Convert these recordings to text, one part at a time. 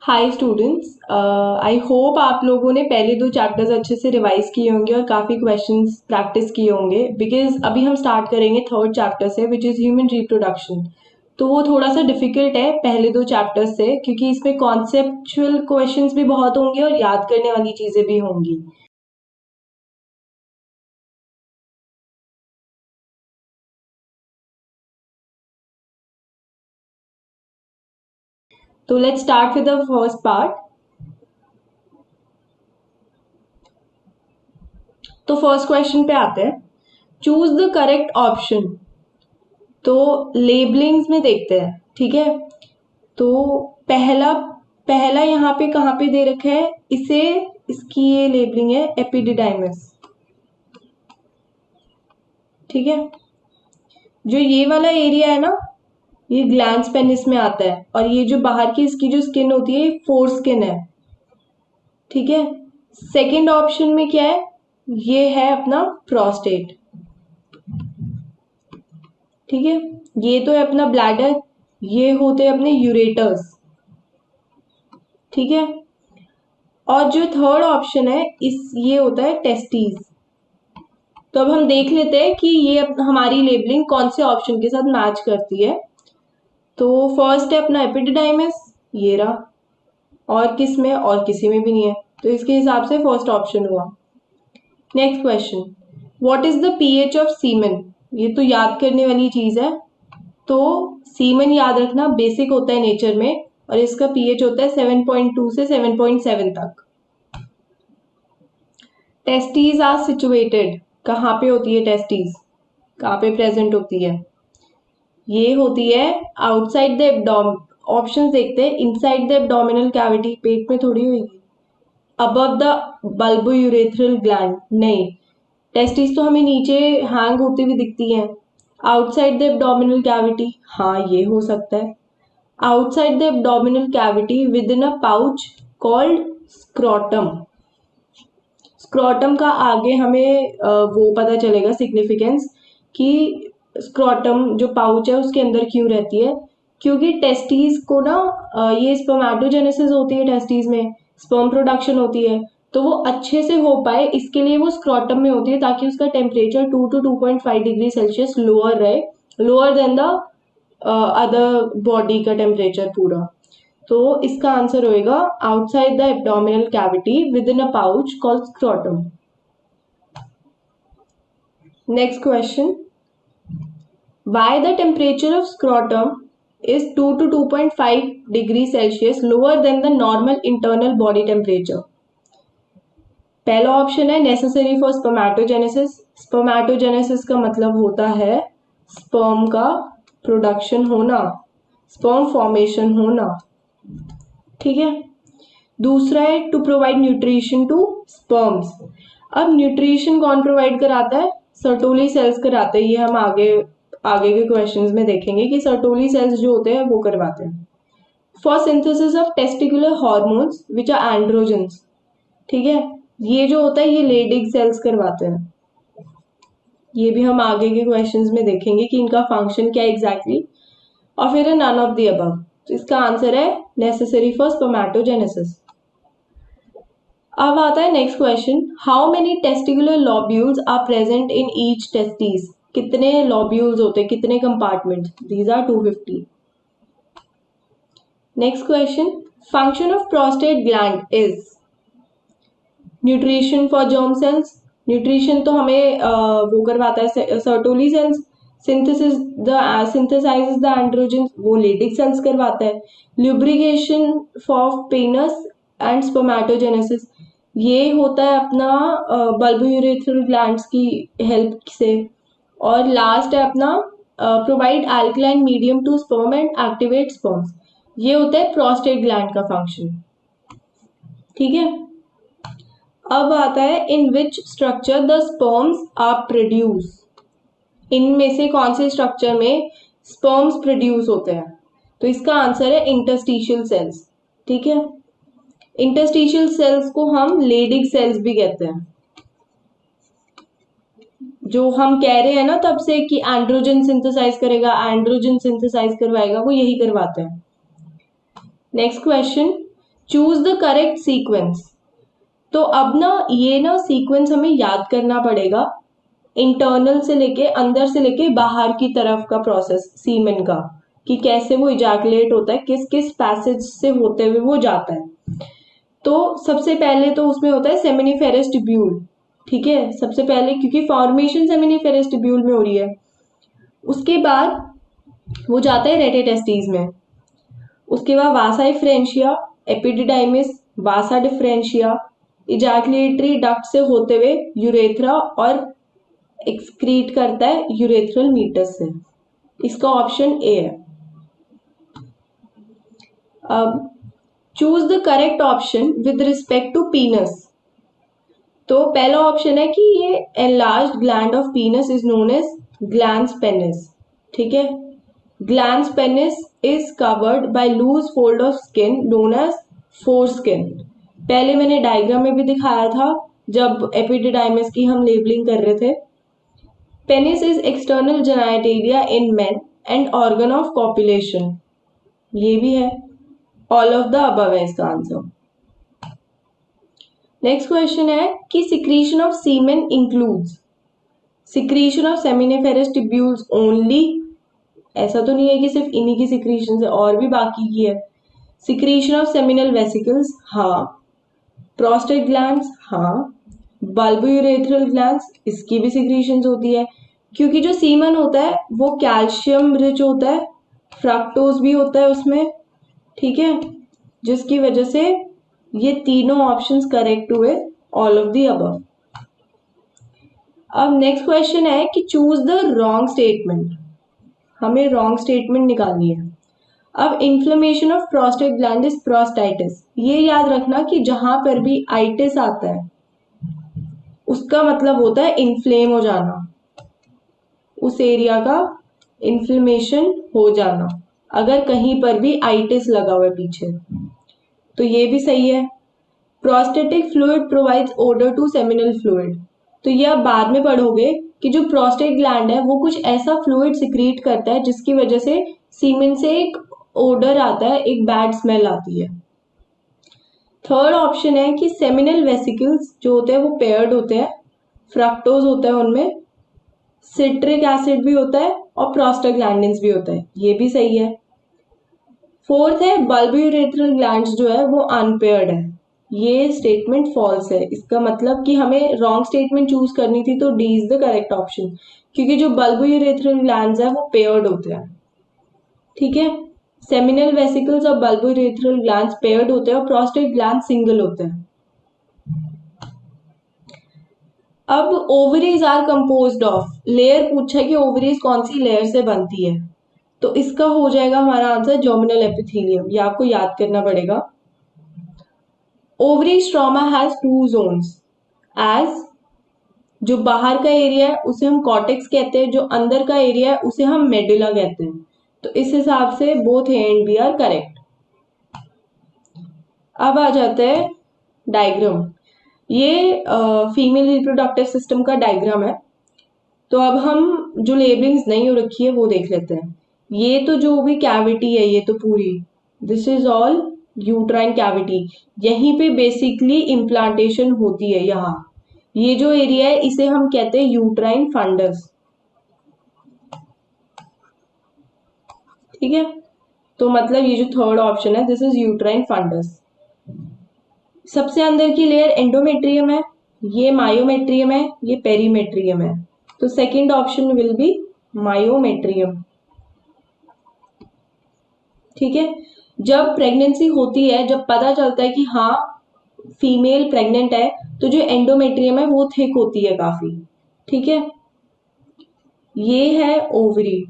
Hi students, I hope आप लोगों ने पहले दो चैप्टर्स अच्छे से रिवाइज किए होंगे और काफ़ी क्वेश्चंस प्रैक्टिस किए होंगे बिकॉज अभी हम स्टार्ट करेंगे थर्ड चैप्टर से विच इज़ ह्यूमन रिप्रोडक्शन। तो वो थोड़ा सा डिफिकल्ट है पहले दो चैप्टर्स से क्योंकि इसमें कॉन्सेप्चुअल क्वेश्चंस भी बहुत होंगे और याद करने वाली चीज़ें भी होंगी। तो let's start with the first part. तो फर्स्ट क्वेश्चन पे आते हैं, चूज द करेक्ट ऑप्शन। तो लेबलिंग्स में देखते हैं, ठीक है। तो पहला पहला यहाँ पे कहाँ पे दे रखा है इसे, इसकी ये लेबलिंग है एपिडिडाइमस, ठीक है। जो ये वाला एरिया है ना, ये ग्लैंस पेनिस में आता है और ये जो बाहर की इसकी जो स्किन होती है ये फोर स्किन है, ठीक है। सेकंड ऑप्शन में क्या है, ये है अपना प्रोस्टेट, ठीक है। ये तो है अपना ब्लैडर, ये होते हैं अपने यूरेटर्स, ठीक है। और जो थर्ड ऑप्शन है इस ये होता है टेस्टीज। तो अब हम देख लेते हैं कि ये हमारी लेबलिंग कौन से ऑप्शन के साथ मैच करती है। तो फर्स्ट है अपना एपिडिडाइमस, ये रहा, और किस में, और किसी में भी नहीं है, तो इसके हिसाब से फर्स्ट ऑप्शन हुआ। Next question, what is the pH of semen. ये तो याद करने वाली चीज है। तो सीमन याद रखना बेसिक होता है नेचर में और इसका पीएच होता है 7.2 से 7.7 तक। टेस्टीज आर सिचुएटेड, कहाँ पे होती है टेस्टीज, कहाँ पे प्रेजेंट होती है, ये होती है आउटसाइड द एब्डोमेन। ऑप्शंस देखते हैं, इनसाइड द एब्डोमिनल कैविटी, पेट में थोड़ी होगी। अबव द बल्बोयूरेथ्रल ग्लैंड, नहीं, टेस्टिस तो हमें नीचे हैंग होती हुई दिखती हैं। आउटसाइड द एब्डोमिनल कैविटी, हाँ ये हो सकता है। Outside the abdominal cavity within a pouch called scrotum. Scrotum का आगे हमें वो पता चलेगा सिग्निफिकेंस कि स्क्रोटम जो पाउच है उसके अंदर क्यों रहती है, क्योंकि टेस्टीज को ना ये स्पर्मेटोजेनेसिस होती है, टेस्टीज में स्पर्म प्रोडक्शन होती है। तो वो अच्छे से हो पाए इसके लिए वो स्क्रोटम में होती है ताकि उसका temperature 2 to 2.5 degree Celsius lower रहे, lower than the other body का टेम्परेचर पूरा। तो इसका आंसर होएगा outside the abdominal cavity within a pouch called scrotum. Next question, why the temperature of scrotum is 2 to 2.5 degree Celsius lower than the normal internal body temperature. पहला option है necessary for spermatogenesis. Spermatogenesis का मतलब होता है sperm का production होना, sperm formation होना, ठीक है। दूसरा है to provide nutrition to sperms. अब न्यूट्रिशन कौन प्रोवाइड कराता है, सर्टोली सेल्स कराते हैं। ये हम आगे आगे के क्वेश्चंस में देखेंगे कि सर्टोली सेल्स जो होते हैं वो करवाते हैं। For synthesis of testicular hormones which are androgens, ठीक है। ये जो होता है ये लेडिग सेल्स करवाते हैं। ये भी हम आगे के क्वेश्चंस में देखेंगे कि इनका फंक्शन क्या एग्जैक्टली और फिर है नन ऑफ द अबव। तो इसका आंसर है नेसेसरी फॉर स्पर्मेटोजेनेसिस। अब आता है next question, how many testicular lobules are present in each testis. कितने लॉब्यूल्स होते हैं, कितने compartment, these are 250। Next question, function of prostate gland is nutrition for germ cells. Nutrition तो हमें वो करवाता है Sertoli cells. Synthesises the androgen, वो लेडिक सेल्स करवाता है। Lubrication for penis and spermatogenesis, ये होता है अपना बल्बोयूरेथ्रल ग्लैंड्स की हेल्प से। और लास्ट है अपना provide alkaline medium to sperm and activate sperms, ये होता है प्रोस्टेट ग्लैंड का फंक्शन, ठीक है। अब आता है in which structure the sperms are produce. इनमें से कौन से स्ट्रक्चर में स्पर्म्स प्रोड्यूस होते हैं, तो इसका आंसर है इंटरस्टिशियल सेल्स, ठीक है। इंटरस्टिशियल सेल्स को हम लेडिग सेल्स भी कहते हैं। जो हम कह रहे हैं ना तब से कि एंड्रोजन सिंथेसाइज करेगा, एंड्रोजन सिंथेसाइज करवाएगा, वो यही करवाते हैं। Next question, choose the correct sequence. तो अब ना ये ना सीक्वेंस हमें याद करना पड़ेगा, इंटरनल से लेके अंदर से लेके बाहर की तरफ का प्रोसेस सीमेन का, कि कैसे वो इजैकुलेट होता है, किस किस पैसेज से होते हुए वो जाता है। तो सबसे पहले तो उसमें होता है सेमिनिफेरस ट्यूब्यूल, ठीक है, सबसे पहले, क्योंकि फॉर्मेशन सेमिनिफेरस ट्यूब्यूल में हो रही है। उसके बाद वो जाता है रेटेटेस्टीज में। उसके बाद वासा डिफरेंशिया, एपिडिडाइमिस, वासा डिफरेंशिया, इजैकुलेटरी डक्ट से होते हुए यूरेथ्रा और एक्सक्रीट करता है यूरेथ्रल मीटस से। इसका ऑप्शन ए है। अब choose the correct option with respect to penis. तो पहला ऑप्शन है कि ये enlarged gland of penis is known as glans penis, ठीक है। Glans penis is covered by loose fold of skin known as foreskin. पहले मैंने डायग्राम में भी दिखाया था जब एपिडिडाइमिस की हम लेबलिंग कर रहे थे। Penis is external genitalia in main and organ of copulation, ये भी है। ऑल ऑफ द अबव है इसका आंसर। नेक्स्ट क्वेश्चन है कि secretion of semen includes secretion of seminiferous tubules only. ऐसा तो नहीं है कि सिर्फ इन्हीं की सिक्रीशन है, और भी बाकी की है। सिक्रीशन ऑफ सेमिनल वेसिकल्स, हाँ। प्रोस्टेट ग्लैंड्स, हाँ। बल्बोयूरेथ्रल ग्लैंड्स, इसकी भी सिक्रीशन होती है, क्योंकि जो सीमन होता है वो कैल्शियम रिच होता है, फ्रक्टोज भी होता है उसमें, ठीक है, जिसकी वजह से ये तीनों ऑप्शंस करेक्ट हुए, ऑल ऑफ द अबव। अब नेक्स्ट क्वेश्चन है कि चूज द रॉन्ग स्टेटमेंट। हमें रॉन्ग स्टेटमेंट निकालनी है। अब inflammation of prostate gland is प्रोस्टाइटिस। ये याद रखना कि जहां पर भी आइटिस आता है उसका मतलब होता है इन्फ्लेम हो जाना, उस एरिया का इन्फ्लेमेशन हो जाना, अगर कहीं पर भी आइटिस लगा हुआ है पीछे। तो ये भी सही है। Prostatic fluid provides odour to seminal fluid. तो ये आप बाद में पढ़ोगे कि जो प्रोस्टेट ग्लैंड है वो कुछ ऐसा फ्लूइड सिक्रीट करता है जिसकी वजह से सीमेन से एक ओडर आता है, एक बैड स्मेल आती है। थर्ड ऑप्शन है कि सेमिनल वेसिकल्स जो होते हैं वो पेयर्ड होते हैं, फ्रक्टोज होता है उनमें, सिट्रिक एसिड भी होता है और प्रोस्टाग्लैंडिन्स भी होता है, ये भी सही है। फोर्थ है बल्बोयूरेथ्रल ग्लैंड्स जो है वो अनपेयर्ड है, ये स्टेटमेंट फॉल्स है। इसका मतलब कि हमें रॉन्ग स्टेटमेंट चूज करनी थी, तो D is the correct option, क्योंकि जो बल्बोयूरेथ्रल ग्लैंड्स है वो पेयर्ड होते हैं, ठीक है। सेमिनल वेसिकल्स और बल्बोयूरेथ्रल ग्लैंड्स पेयर्ड होते हैं और प्रोस्टेट ग्लैंड सिंगल होते हैं। अब ovaries are composed of, layer पूछा है कि ओवरीज कौन सी लेयर से बनती है, तो इसका हो जाएगा हमारा आंसर जर्मिनल एपिथेलियम, ये आपको याद करना पड़ेगा। Ovary stroma has two zones, as जो बाहर का एरिया है उसे हम कॉर्टेक्स कहते हैं, जो अंदर का एरिया है उसे हम मेडुला कहते हैं। तो इस हिसाब से both A and B are correct. अब आ जाते हैं डायग्राम। ये फीमेल रिप्रोडक्टिव सिस्टम का डायग्राम है। तो अब हम जो लेबलिंग्स नहीं हो रखी है वो देख लेते हैं। ये तो जो भी कैविटी है ये तो पूरी, this is all uterine cavity, यहीं पे बेसिकली इम्प्लांटेशन होती है। यहाँ ये जो एरिया है इसे हम कहते हैं यूट्राइन फंडस, ठीक है। तो मतलब ये जो थर्ड ऑप्शन है दिस इज यूट्राइन फंडस। सबसे अंदर की लेयर एंडोमेट्रियम है, ये मायोमेट्रियम है, ये पेरीमेट्रियम है। तो second option will be myometrium, ठीक है। जब प्रेगनेंसी होती है, जब पता चलता है कि हाँ फीमेल प्रेग्नेंट है, तो जो एंडोमेट्रियम है वो थिक होती है काफी, ठीक है। ये है ओवरी,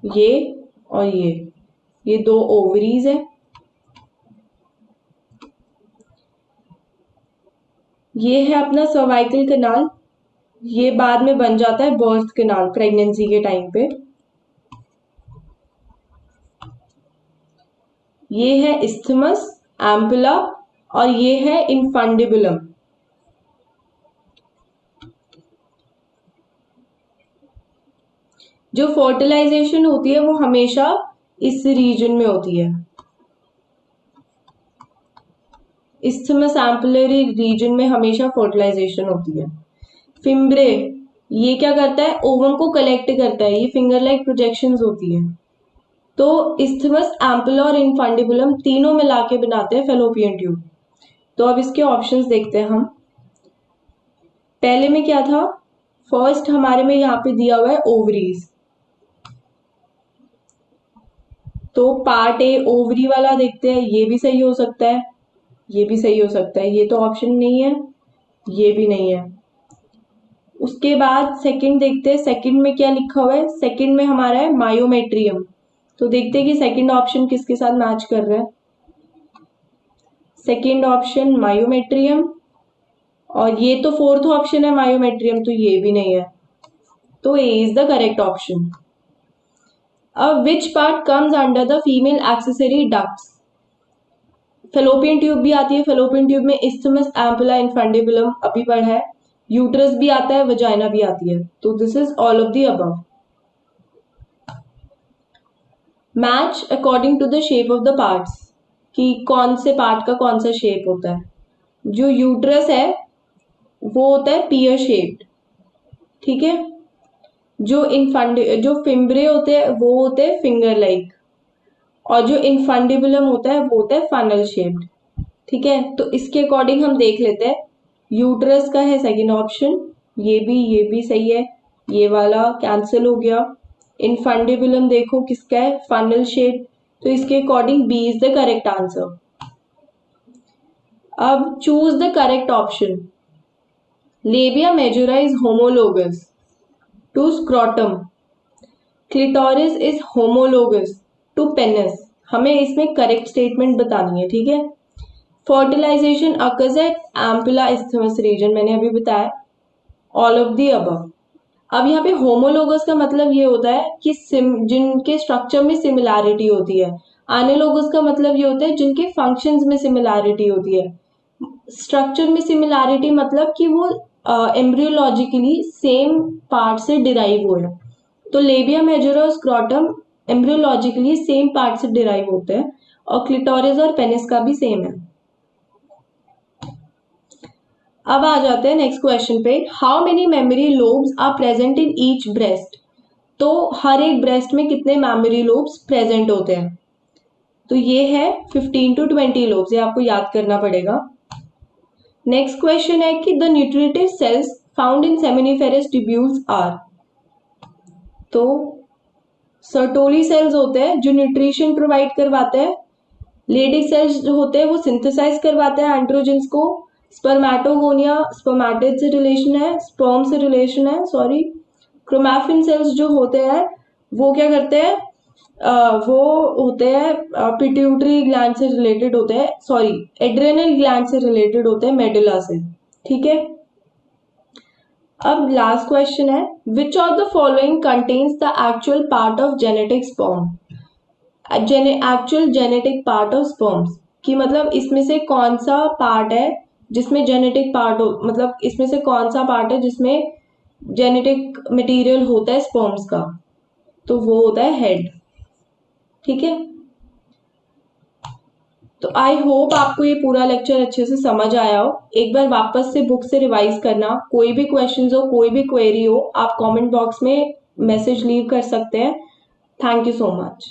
ये और ये दो ओवरीज है। ये है अपना सर्वाइकल कनाल, ये बाद में बन जाता है बर्थ कनाल प्रेगनेंसी के टाइम पे। ये है इस्थमस, एम्पुला और ये है इनफंडिबुलम। जो फर्टिलाइजेशन होती है वो हमेशा इस रीजन में होती है। इस्थमस एम्पुलरी रीजन में हमेशा फर्टिलाइजेशन होती है। फिम्ब्रे ये क्या करता है, ओवम को कलेक्ट करता है, ये फिंगर लाइक प्रोजेक्शंस होती है। तो इस्थमस एम्पुला और इनफंडिबुलम तीनों मिला के बनाते हैं फेलोपियन ट्यूब। तो अब इसके ऑप्शंस देखते हैं हम। पहले में क्या था, फर्स्ट हमारे में यहाँ पे दिया हुआ है ओवरीज, तो पार्ट ए ओवरी वाला देखते हैं, ये भी सही हो सकता है, ये भी सही हो सकता है, ये तो ऑप्शन नहीं है, ये भी नहीं है। उसके बाद सेकंड देखते हैं, सेकंड में क्या लिखा हुआ है, सेकंड में हमारा है मायोमेट्रियम। तो देखते हैं कि सेकंड ऑप्शन किसके साथ मैच कर रहा है। सेकंड ऑप्शन मायोमेट्रियम, और ये तो फोर्थ ऑप्शन है मायोमेट्रियम, तो ये भी नहीं है, तो ए इज द करेक्ट ऑप्शन। अब which part comes under the female accessory ducts, fallopian tube भी आती है, फेलोपियन ट्यूब में इस्थमस एम्पुला इनफंडिबुलम अभी पढ़ा है, यूट्रस भी आता है, वजाइना भी आती है, तो this is all of the above. Match according to the shape of the parts, कि कौन से पार्ट का कौन सा शेप होता है। जो यूट्रस है वो होता है पियर शेप्ड, ठीक है। जो फिम्ब्रे होते हैं वो होते हैं फिंगर लाइक, और जो इनफंडिबुलम होता है वो होता है फनल शेप्ड, ठीक है। तो इसके अकॉर्डिंग हम देख लेते हैं, यूट्रस का है सेकंड ऑप्शन, ये भी सही है, ये वाला कैंसिल हो गया। इनफंडिबुलम देखो किसका है, फनल शेप, तो इसके according B is the correct answer. अब choose the correct option. Labia majora is homologous to scrotum, clitoris is homologous to penis. हमें इसमें करेक्ट स्टेटमेंट बतानी है, ठीक है। Fertilisation occurs at ampulla isthmus region, मैंने अभी बताया, ऑल ऑफ द अबव। अब यहाँ पे होमोलोगस का मतलब ये होता है कि जिनके स्ट्रक्चर में सिमिलैरिटी होती है। एनालोगस का मतलब ये होता है जिनके फंक्शंस में सिमिलैरिटी होती है। स्ट्रक्चर में सिमिलैरिटी मतलब कि वो एम्ब्रियोलॉजिकली सेम पार्ट से डिराइव हो है। तो लेबिया मेजोरा और स्क्रोटम एम्ब्रियोलॉजिकली सेम पार्ट से डिराइव होते हैं, और क्लिटोरिस और पेनिस का भी सेम है। अब आ जाते हैं नेक्स्ट क्वेश्चन पे, how many memory lobes are present in each breast. तो हर एक ब्रेस्ट में कितने मेमोरी लोब्स प्रेजेंट होते हैं, तो ये है 15 to 20 लोब्स, ये आपको याद करना पड़ेगा। नेक्स्ट क्वेश्चन है कि the nutritive cells found in seminiferous tubules are. तो सर्टोली सेल्स होते हैं जो न्यूट्रिशन प्रोवाइड करवाते हैं, लेडी सेल्स जो होते हैं वो सिंथेसाइज करवाते हैं एंड्रोजेंस को, स्पर्मेटोगोनिया स्पर्मेटिड से रिलेशन है, स्पर्म से रिलेशन है, सॉरी। क्रोमैफिन सेल्स जो होते हैं वो क्या करते हैं, वो होते हैं पिट्यूटरी ग्लैंड से रिलेटेड होते हैं, सॉरी एड्रेनल ग्लैंड से रिलेटेड होते हैं, मेडुला से, ठीक है। अब लास्ट क्वेश्चन है, which of the following contains the actual part of genetic sperm. Actual genetic part of sperms, कि मतलब इसमें से कौन सा पार्ट है जिसमें जेनेटिक पार्ट हो, मतलब इसमें से कौन सा पार्ट है जिसमें जेनेटिक मटेरियल होता है स्पर्म्स का, तो वो होता है हेड, ठीक है। तो आई होप आपको ये पूरा लेक्चर अच्छे से समझ आया हो। एक बार वापस से बुक से रिवाइज करना, कोई भी क्वेश्चंस हो, कोई भी क्वेरी हो, आप कमेंट बॉक्स में मैसेज लीव कर सकते हैं। Thank you so much.